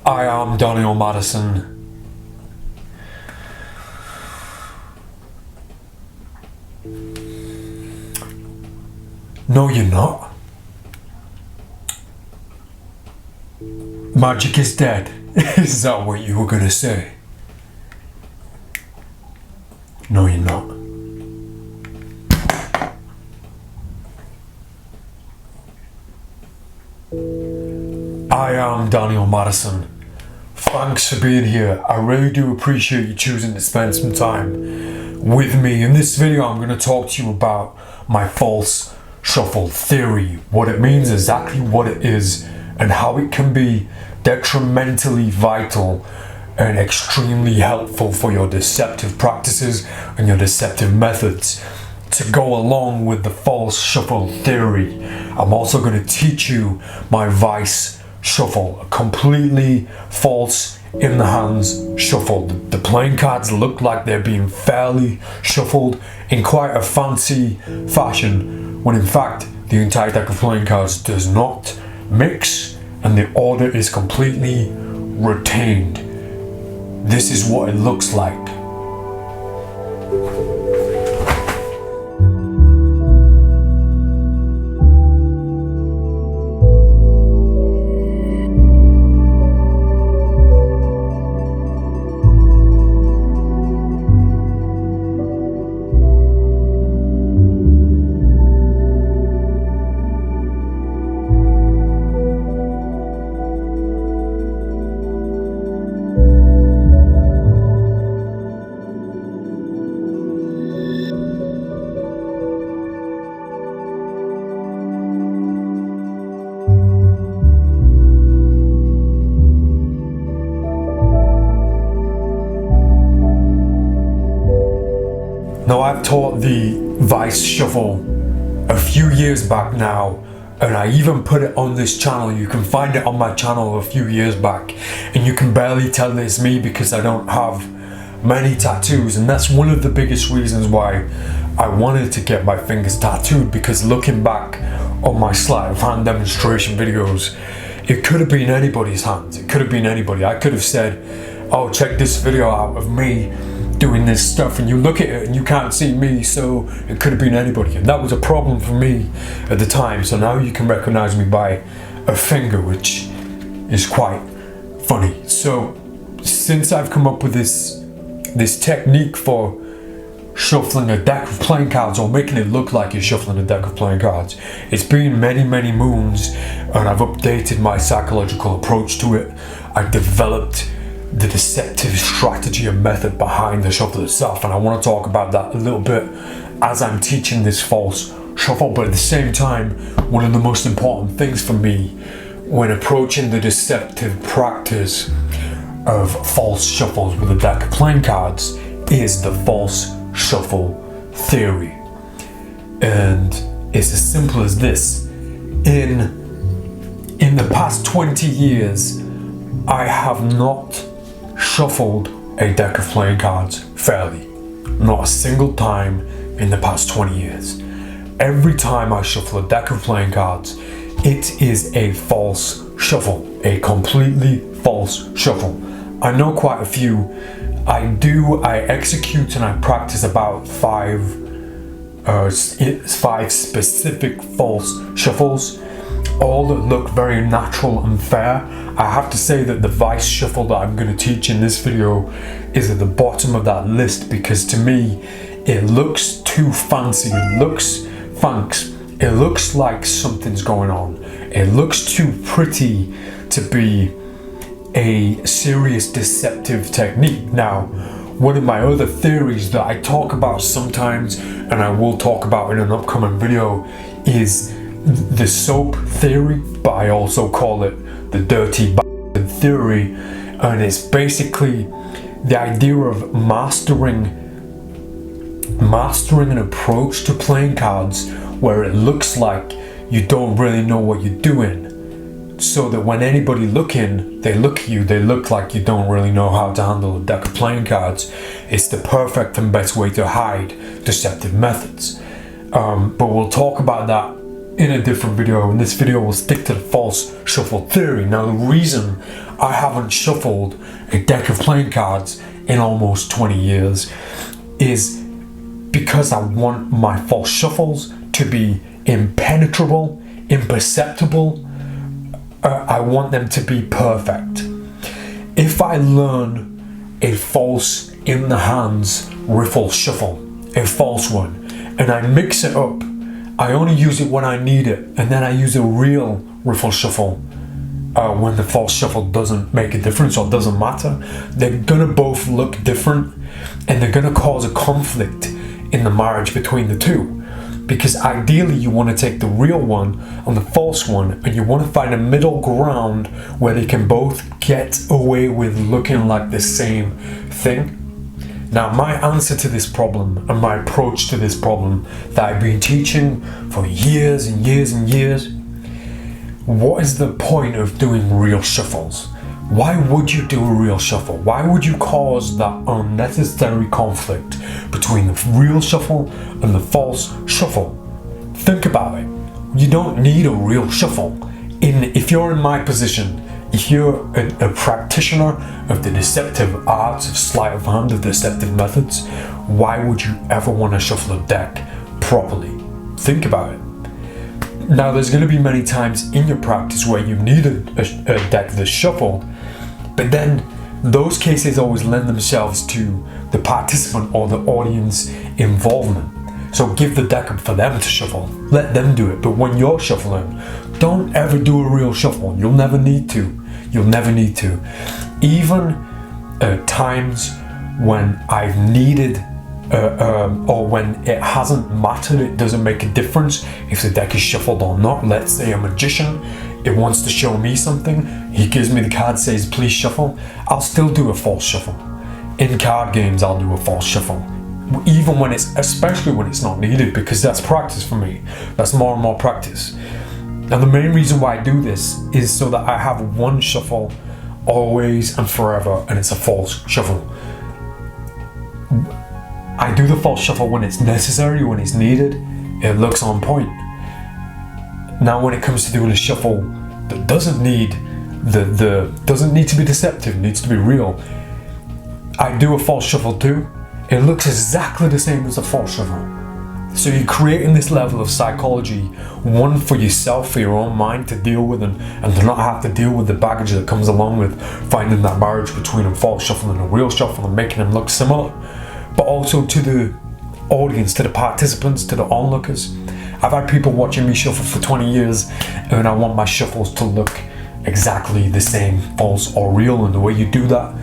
I am Daniel Madison. No, you're not. Magic is dead. Is that what you were gonna say? No, you're not. I am Daniel Madison. Thanks for being here. I really do appreciate you choosing to spend some time with me. In this video, I'm going to talk to you about my false shuffle theory, what it means, exactly what it is, and how it can be detrimentally vital and extremely helpful for your deceptive practices and your deceptive methods to go along with the false shuffle theory. I'm also going to teach you my vice shuffle, a completely false in the hands shuffle. The playing cards look like they're being fairly shuffled in quite a fancy fashion, when in fact the entire deck of playing cards does not mix and the order is completely retained. This is what it looks like. Now, I've taught the vice shuffle a few years back now, and I even put it on this channel. You can find it on my channel a few years back, and you can barely tell it's me because I don't have many tattoos, and that's one of the biggest reasons why I wanted to get my fingers tattooed, because looking back on my sleight of hand demonstration videos, it could have been anybody's hands. It could have been anybody. I could have said, oh, check this video out of me doing this stuff, and you look at it and you can't see me, so it could have been anybody, and that was a problem for me at the time. So now you can recognize me by a finger, which is quite funny. So since I've come up with this technique for shuffling a deck of playing cards, or making it look like you're shuffling a deck of playing cards, it's been many moons, and I've updated my psychological approach to it. I developed the deceptive strategy and method behind the shuffle itself, and I want to talk about that a little bit as I'm teaching this false shuffle. But at the same time, one of the most important things for me when approaching the deceptive practice of false shuffles with a deck of playing cards is the false shuffle theory. And it's as simple as this. In the past 20 years, I have not shuffled a deck of playing cards fairly. Not a single time in the past 20 years. Every time I shuffle a deck of playing cards, it is a false shuffle, a completely false shuffle. I know quite a few. I execute and I practice about five specific false shuffles, all that look very natural and fair. I have to say that the vice shuffle that I'm going to teach in this video is at the bottom of that list, because to me it looks too fancy, it looks funks, it looks like something's going on, it looks too pretty to be a serious deceptive technique. Now, one of my other theories that I talk about sometimes, and I will talk about in an upcoming video, is the soap theory, but I also call it the dirty bastard theory. And it's basically the idea of mastering an approach to playing cards where it looks like you don't really know what you're doing, so that when anybody they look at you, they look like you don't really know how to handle a deck of playing cards. It's the perfect and best way to hide deceptive methods. But we'll talk about that in a different video. In this video, we'll stick to the false shuffle theory. Now, the reason I haven't shuffled a deck of playing cards in almost 20 years is because I want my false shuffles to be impenetrable, imperceptible. I want them to be perfect. If I learn a false in the hands riffle shuffle, a false one, and I mix it up, I only use it when I need it, and then I use a real riffle shuffle when the false shuffle doesn't make a difference or doesn't matter, they're gonna both look different, and they're gonna cause a conflict in the marriage between the two. Because ideally you want to take the real one and the false one, and you want to find a middle ground where they can both get away with looking like the same thing. Now, my answer to this problem and my approach to this problem that I've been teaching for years and years and years, what is the point of doing real shuffles? Why would you do a real shuffle? Why would you cause that unnecessary conflict between the real shuffle and the false shuffle? Think about it. You don't need a real shuffle. If you're in my position, if you're a practitioner of the deceptive arts of sleight of hand, of deceptive methods, why would you ever want to shuffle a deck properly? Think about it. Now, there's going to be many times in your practice where you need a deck that's shuffled, but then those cases always lend themselves to the participant or the audience involvement. So give the deck up for them to shuffle. Let them do it. But when you're shuffling, don't ever do a real shuffle. You'll never need to. You'll never need to. Even at times when I've needed or when it hasn't mattered, it doesn't make a difference if the deck is shuffled or not. Let's say a magician, it wants to show me something, he gives me the card, says please shuffle, I'll still do a false shuffle. In card games, I'll do a false shuffle, even when especially when it's not needed, because that's practice for me. That's more and more practice. And the main reason why I do this is so that I have one shuffle always and forever, and it's a false shuffle. I do the false shuffle when it's necessary, when it's needed. It looks on point. Now, when it comes to doing a shuffle that doesn't need doesn't need to be deceptive, needs to be real, I do a false shuffle too. It looks exactly the same as a false shuffle. So you're creating this level of psychology, one for yourself, for your own mind to deal with, and to not have to deal with the baggage that comes along with finding that marriage between a false shuffle and a real shuffle and making them look similar. But also to the audience, to the participants, to the onlookers. I've had people watching me shuffle for 20 years, and I want my shuffles to look exactly the same, false or real. And the way you do that,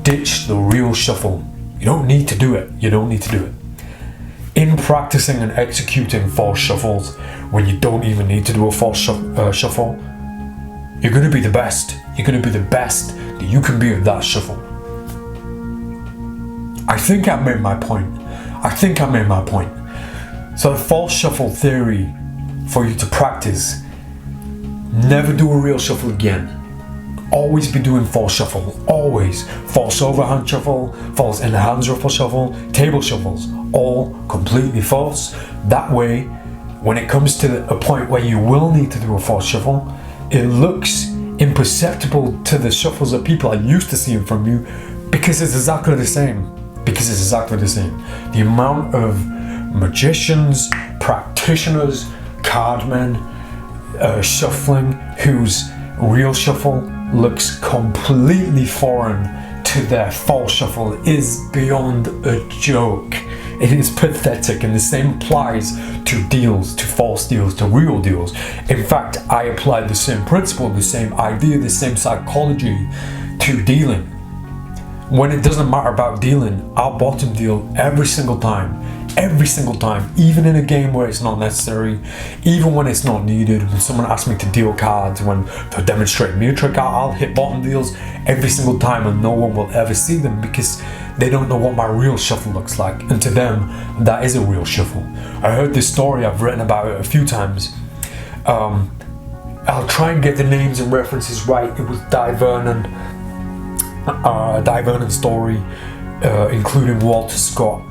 ditch the real shuffle. You don't need to do it. You don't need to do it. In practicing and executing false shuffles, when you don't even need to do a false shuffle, you're going to be the best. You're going to be the best that you can be at that shuffle. I think I made my point. So the false shuffle theory for you to practice: never do a real shuffle again. Always be doing false shuffle. Always. False overhand shuffle, false in the hands riffle shuffle, table shuffles. All completely false. That way, when it comes to a point where you will need to do a false shuffle, it looks imperceptible to the shuffles that people are used to seeing from you, because it's exactly the same. The amount of magicians, practitioners, cardmen shuffling whose real shuffle looks completely foreign to their false shuffle is beyond a joke. It is pathetic, and the same applies to deals, to false deals, to real deals. In fact, I apply the same principle, the same idea, the same psychology to dealing. When it doesn't matter about dealing, I'll bottom deal every single time, every single time, even in a game where it's not necessary, even when it's not needed. When someone asks me to deal cards, when they're demonstrating me a trick, I'll hit bottom deals every single time, and no one will ever see them because they don't know what my real shuffle looks like, and to them that is a real shuffle. I heard this story, I've written about it a few times. I'll try and get the names and references right. It was Di Vernon's story, including Walter Scott,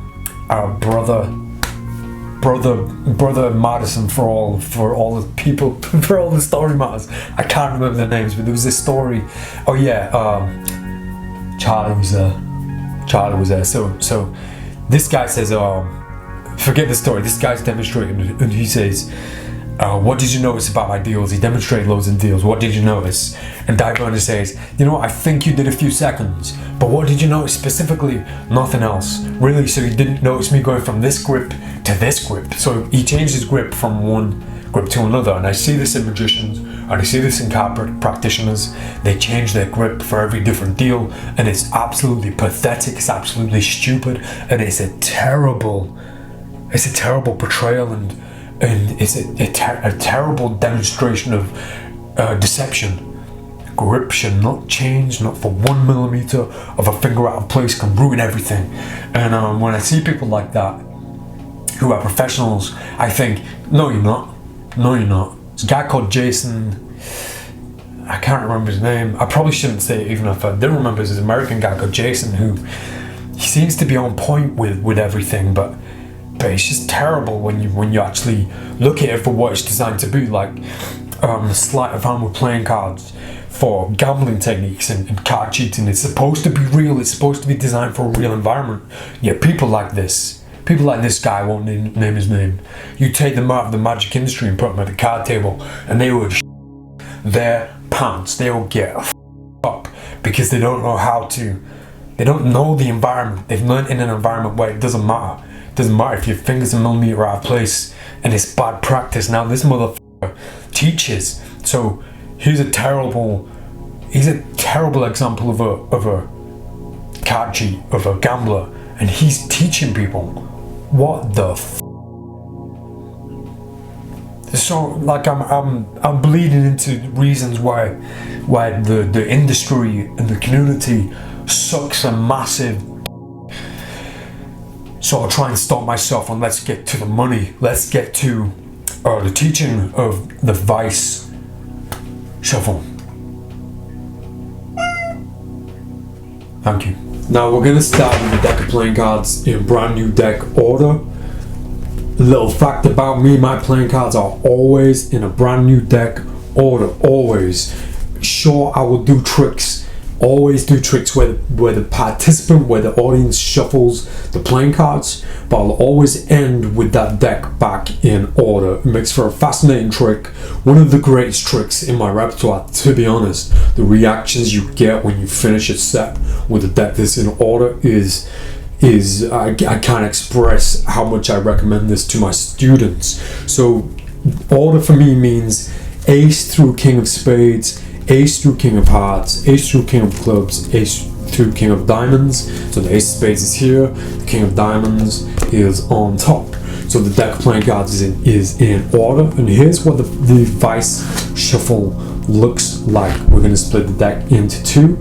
our brother MADISON, for all the people, for all the story matters. I can't remember the names, but there was this story. Oh yeah, Charlie was there. So this guy says, forget the story. This guy's demonstrating, and he says, what did you notice about my deals? He demonstrated loads of deals. What did you notice? And Di Vernon says, I think you did a few seconds, but what did you notice specifically? Nothing else. Really? So you didn't notice me going from this grip to this grip? So he changed his grip from one grip to another. And I see this in magicians, and I see this in card practitioners. They change their grip for every different deal, and it's absolutely pathetic. It's absolutely stupid, and it's a terrible portrayal, and it's a terrible demonstration of deception. Grip should not change, not for 1 millimeter of a finger out of place can ruin everything. And when I see people like that, who are professionals, I think, no you're not. There's a guy called Jason, I can't remember his name. I probably shouldn't say it even if I did remember. There's an American guy called Jason who, he seems to be on point with everything, but it's just terrible when you actually look at it for what it's designed to be. Like sleight of hand with playing cards for gambling techniques and card cheating. It's supposed to be real. It's supposed to be designed for a real environment. Yet people like this guy, won't name his name. You take them out of the magic industry and put them at the card table, and they would their pants. They will get up because they don't know how to. They don't know the environment. They've learned in an environment where it doesn't matter. It doesn't matter if your finger's a millimeter out of place, and it's bad practice. Now this motherfucker teaches. So he's a terrible example of a card cheat, of a gambler, and he's teaching people. What the so like I'm bleeding into reasons why the industry and the community sucks a massive. So I'll try and stop myself, and let's get to the money. Let's get to the teaching of the Vice Shuffle. Thank you. Now we're gonna start with the deck of playing cards in brand new deck order. Little fact about me, my playing cards are always in a brand new deck order, always. Sure, I will do tricks, always do tricks where the participant, where the audience shuffles the playing cards, but I'll always end with that deck back in order. It makes for a fascinating trick, one of the greatest tricks in my repertoire, to be honest. The reactions you get when you finish a set with a deck that's in order is I can't express how much I recommend this to my students. So order for me means ace through king of spades, ace through king of hearts, ace through king of clubs, ace through king of diamonds. So the ace of spades is here, the king of diamonds is on top. So the deck of playing cards is in order, and here's what the Vice Shuffle looks like. We're going to split the deck into two,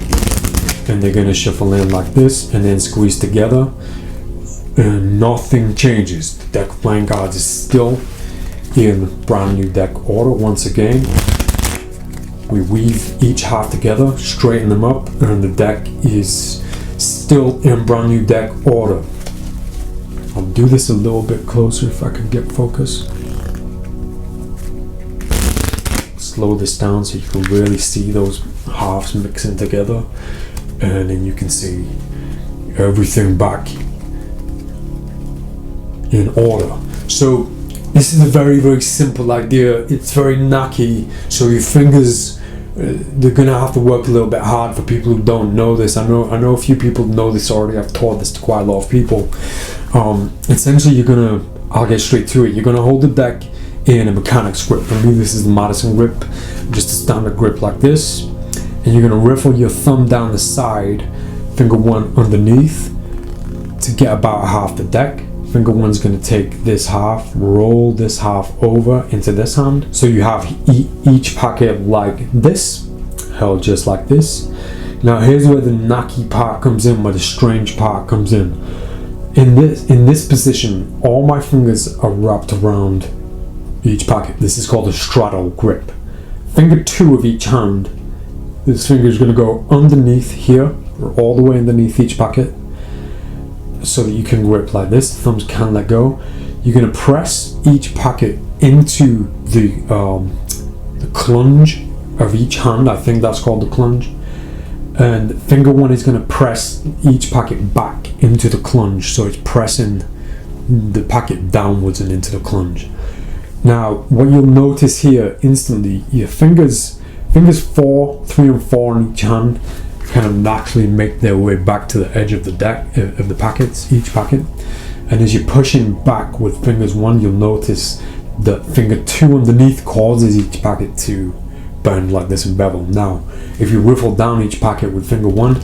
and they're going to shuffle in like this and then squeeze together, and nothing changes. The deck of playing cards is still in brand new deck order. Once again, we weave each half together, straighten them up, and the deck is still in brand new deck order. I'll do this a little bit closer if I can get focus. Slow this down so you can really see those halves mixing together, and then you can see everything back in order. So this is a very, very simple idea. It's very knacky, so your fingers, they're gonna have to work a little bit hard for people who don't know this. I know a few people know this already. I've taught this to quite a lot of people. Essentially, I'll get straight to it. You're gonna hold the deck in a mechanics grip. For me, this is the MADISON grip, just a standard grip like this. And you're gonna riffle your thumb down the side, finger one underneath, to get about half the deck. finger one's going to take this half, roll this half over into this hand. So you have each packet like this, held just like this. Now here's where the knacky part comes in, where the strange part comes in. In this position, all my fingers are wrapped around each packet. This is called a straddle grip. Finger 2 of each hand, this finger is going to go underneath here, or all the way underneath each packet, so that you can grip like this. The thumbs can let go. You're going to press each packet into the clunge of each hand. I think that's called the clunge. And finger 1 is going to press each packet back into the clunge, so it's pressing the packet downwards and into the clunge. Now what you'll notice here instantly, your fingers 4, 3 and 4 on each hand kind of naturally make their way back to the edge of the deck of the packets, each packet. And as you're pushing back with fingers 1, you'll notice that finger 2 underneath causes each packet to bend like this and bevel. Now if you riffle down each packet with finger 1,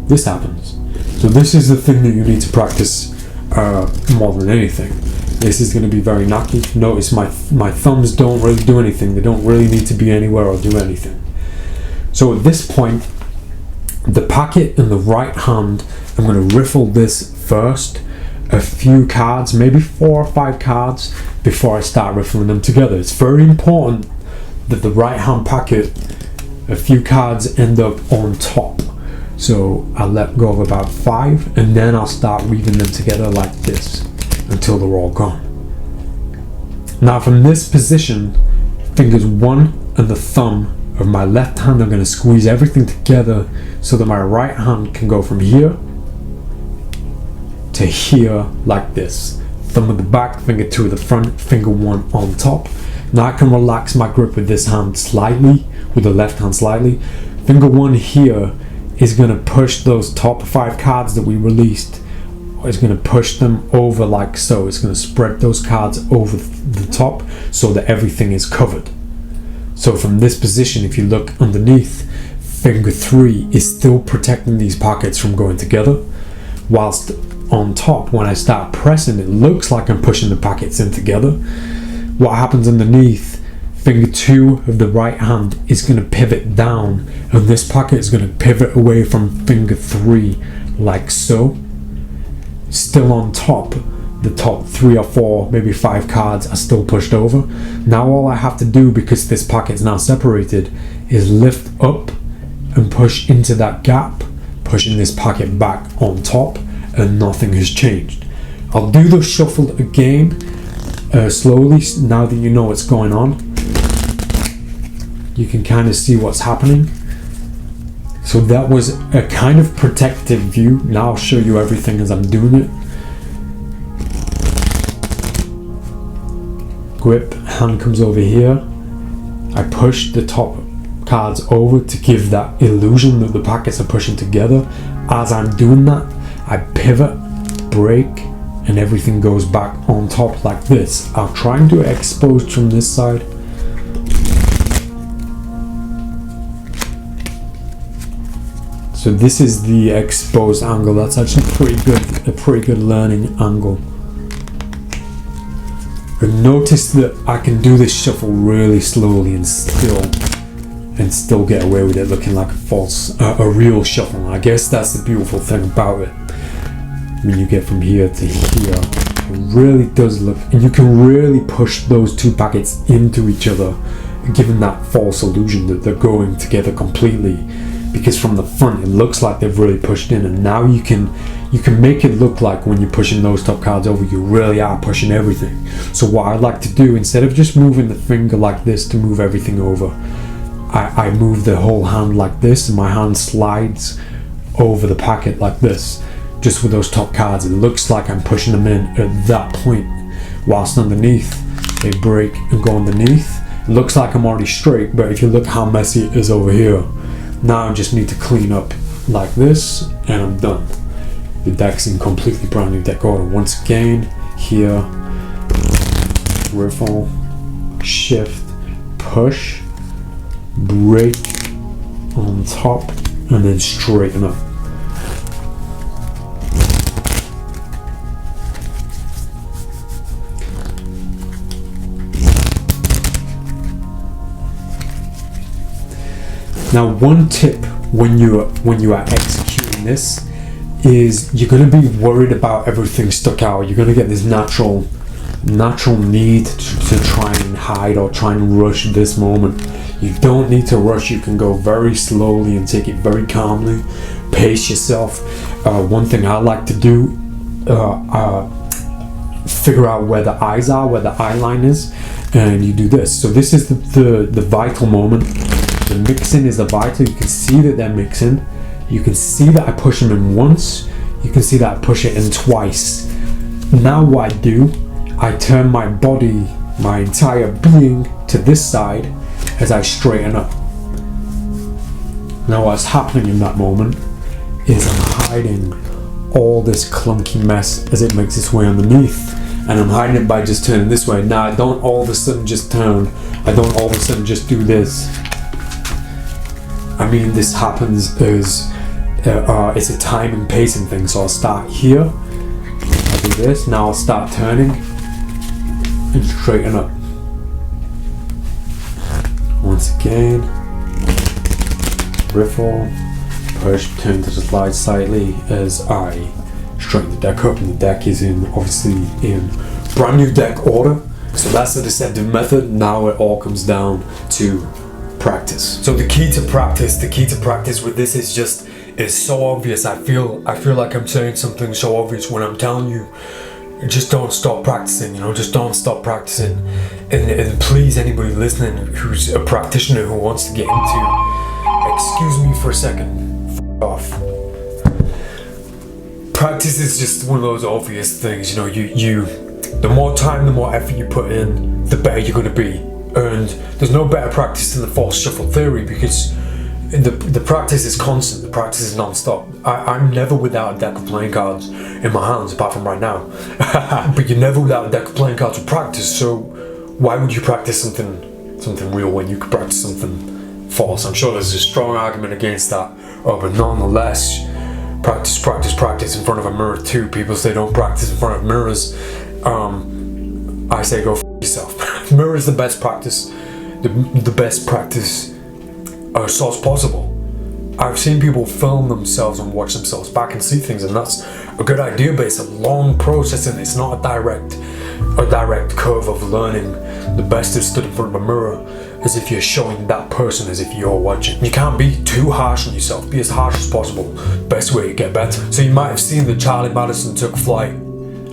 this happens. So this is the thing that you need to practice more than anything. This is going to be very knacky. Notice my thumbs don't really do anything. They don't really need to be anywhere or do anything. So at this point, the packet in the right hand, I'm going to riffle this first, a few cards, maybe 4 or 5 cards, before I start riffling them together. It's very important that the right hand packet, a few cards end up on top. So I'll let go of about 5, and then I'll start weaving them together like this until they're all gone. Now from this position, fingers 1 and the thumb of my left hand, I'm going to squeeze everything together so that my right hand can go from here to here like this. Thumb at the back, finger 2 at the front, finger 1 on top. Now I can relax my grip with this hand slightly, with the left hand slightly. Finger 1 here is going to push those top 5 cards that we released. It's going to push them over like so. It's going to spread those cards over the top so that everything is covered. So from this position, if you look underneath, finger 3 is still protecting these pockets from going together, whilst on top, when I start pressing, it looks like I'm pushing the packets in together. What happens underneath, finger 2 of the right hand is going to pivot down, and this pocket is going to pivot away from finger 3 like so. Still on top, the top 3 or 4, maybe 5 cards are still pushed over. Now all I have to do, because this pocket is now separated, is lift up and push into that gap, pushing this pocket back on top, and nothing has changed. I'll do the shuffle again slowly now that you know what's going on. You can kind of see what's happening. So that was a kind of protective view. Now I'll show you everything as I'm doing it. Grip, hand comes over here. I push the top cards over to give that illusion that the packets are pushing together. As I'm doing that, I pivot, break, and everything goes back on top like this. I'll try and do it exposed from this side. So this is the exposed angle. That's actually a pretty good learning angle. But notice that I can do this shuffle really slowly and still get away with it looking like a real shuffle. I guess that's the beautiful thing about it. When you get from here to here, it really does look, and you can really push those 2 packets into each other, giving that false illusion that they're going together completely. Because from the front it looks like they've really pushed in, and now you can make it look like when you're pushing those top cards over, you really are pushing everything. So what I like to do, instead of just moving the finger like this to move everything over, I move the whole hand like this, and my hand slides over the packet like this, just with those top cards. It looks like I'm pushing them in at that point, whilst underneath they break and go underneath. It looks like I'm already straight, but if you look how messy it is over here, now I just need to clean up like this, and I'm done. The deck's in completely brand new deck order. Once again, here, riffle, shift, push, break on top, and then straighten up. Now, one tip when you are executing this is you're going to be worried about everything stuck out. You're going to get this natural need to try and hide or try and rush this moment. You don't need to rush. You can go very slowly and take it very calmly. Pace yourself. One thing I like to do, figure out where the eyes are, where the eye line is, and you do this. So this is the vital moment. The mixing is the vital. You can see that they're mixing. You can see that I push them in once. You can see that I push it in twice. Now what I do, I turn my body, my entire being to this side as I straighten up. Now what's happening in that moment is I'm hiding all this clunky mess as it makes its way underneath. And I'm hiding it by just turning this way. Now I don't all of a sudden just turn. I don't all of a sudden just do this. I mean, this happens as it's a time and pacing thing. So I'll start here, I'll do this, now I'll start turning and straighten up. Once again, riffle, push, turn to the slide slightly as I straighten the deck up, and the deck is obviously in brand new deck order. So that's the deceptive method. Now it all comes down to practice. So the key to practice with this is so obvious. I feel like I'm saying something so obvious when I'm telling you, just don't stop practicing, just don't stop practicing. And please, anybody listening who's a practitioner who wants to get into, excuse me for a second, off. Practice is just one of those obvious things, the more time, the more effort you put in, the better you're gonna be. And there's no better practice than the false shuffle theory, because the practice is constant, the practice is non-stop. I'm never without a deck of playing cards in my hands, apart from right now. But you're never without a deck of playing cards to practice, so why would you practice something real when you could practice something false? I'm sure there's a strong argument against that, but nonetheless, practice in front of a mirror too. People say don't practice in front of mirrors. I say go f yourself. Mirror is the best practice, the best practice source possible. I've seen people film themselves and watch themselves back and see things, and that's a good idea, but it's a long process, and it's not a direct curve of learning. The best is stood in front of a mirror as if you're showing that person as if you're watching. You can't be too harsh on yourself. Be as harsh as possible. Best way to get better. So you might have seen that Charlie Madison took flight.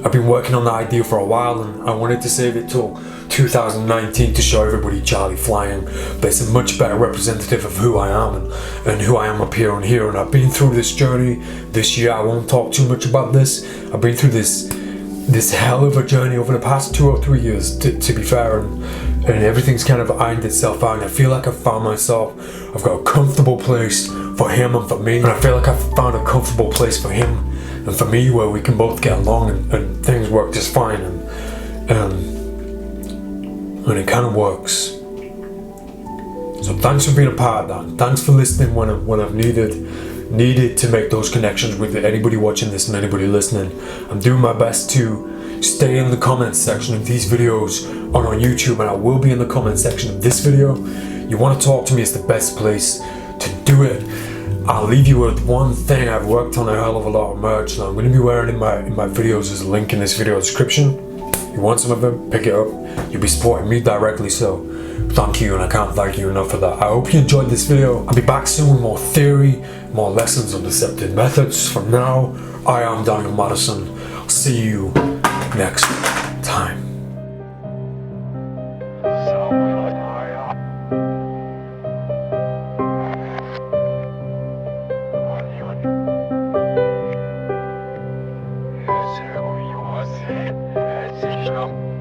I've been working on that idea for a while, and I wanted to save it till 2019 to show everybody Charlie flying, but it's a much better representative of who I am and who I am up here and here. And I've been through this journey this year. I won't talk too much about this. I've been through this hell of a journey over the past 2 or 3 years, to be fair, and everything's kind of ironed itself out, and I feel like I've found myself. I've got a comfortable place for him and for me, and I feel like I've found a comfortable place for him and for me where we can both get along and things work just fine, and it kind of works. So thanks for being a part of that, and thanks for listening when I've needed to make those connections with anybody watching this and anybody listening. I'm doing my best to stay in the comments section of these videos on YouTube, and I will be in the comment section of this video. You want to talk to me, it's the best place to do it. I'll leave you with one thing. I've worked on a hell of a lot of merch that I'm going to be wearing in my videos. There's a link in this video description. You want some of it, pick it up. You'll be supporting me directly, so thank you, and I can't thank you enough for that. I hope you enjoyed this video. I'll be back soon with more theory, more lessons on deceptive methods. From now, I am Daniel Madison. I'll see you next time. It's